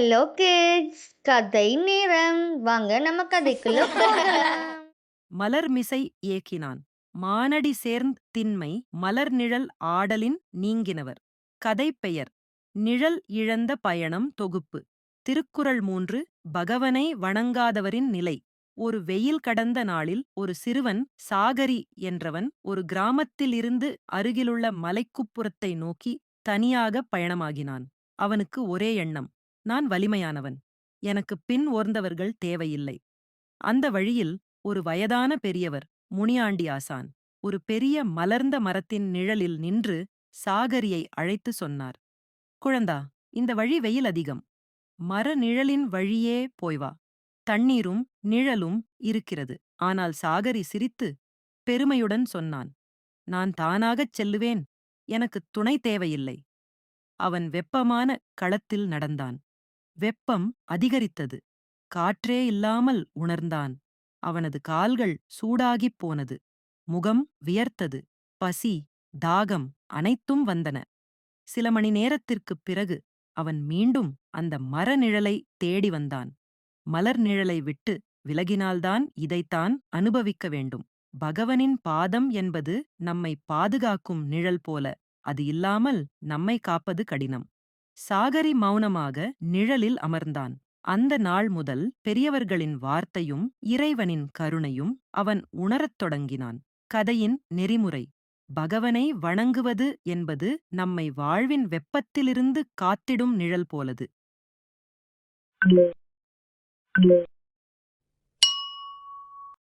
Hello kids! கதை நேரம். வாங்க நம்ம கதைக்குள்ள போகலாம். மலர்மிசை ஏக்கினான். மானடி சேர்ந் திண்மை மலர்நிழல் ஆடலின் நீங்கினவர். கதை பெயர் நிழல் இழந்த பயணம் தொகுப்பு. திருக்குறள் 3. பகவனை வணங்காதவரின் நிலை. ஒரு வெயில் கடந்த நாளில் ஒரு சிறுவன் சாகரி என்றவன் ஒரு கிராமத்திலிருந்து அருகிலுள்ள மலைக்குப்புறத்தை நோக்கி தனியாக பயணமாகினான். அவனுக்கு ஒரே எண்ணம்: நான் வலிமையானவன், எனக்கு பின் ஓர்ந்தவர்கள் தேவையில்லை. அந்த வழியில் ஒரு வயதான பெரியவர், முனியாண்டி ஆசான், ஒரு பெரிய மலர்ந்த மரத்தின் நிழலில் நின்று சாகரியை அழைத்து சொன்னார்: குழந்தா, இந்த வழி வெயில் அதிகம். மர நிழலின் வழியே போய் வா. தண்ணீரும் நிழலும் இருக்கிறது. ஆனால் சாகரி சிரித்து பெருமையுடன் சொன்னான்: நான் தானாகச் செல்லுவேன், எனக்கு துணை தேவையில்லை. அவன் வெப்பமான களத்தில் நடந்தான். வெப்பம் அதிகரித்தது. காற்றே இல்லாமல் உணர்ந்தான். அவனது கால்கள் சூடாகிப் போனது. முகம் வியர்த்தது. பசி, தாகம் அனைத்தும் வந்தன. சில மணி நேரத்திற்குப் பிறகு அவன் மீண்டும் அந்த மர நிழலை தேடி வந்தான். மலர் நிழலை விட்டு விலகினால்தான் இதைத்தான் அனுபவிக்க வேண்டும். பகவனின் பாதம் என்பது நம்மை பாதுகாக்கும் நிழல் போல. அது இல்லாமல் நம்மை காப்பது கடினம். சாகரி மௌனமாக நிழலில் அமர்ந்தான். அந்த நாள் முதல் பெரியவர்களின் வார்த்தையும் இறைவனின் கருணையும் அவன் உணரத் தொடங்கினான். கதையின் நெறிமுறை: பகவனை வணங்குவது என்பது நம்மை வாழ்வின் வெப்பத்திலிருந்து காத்திடும் நிழல் போலது.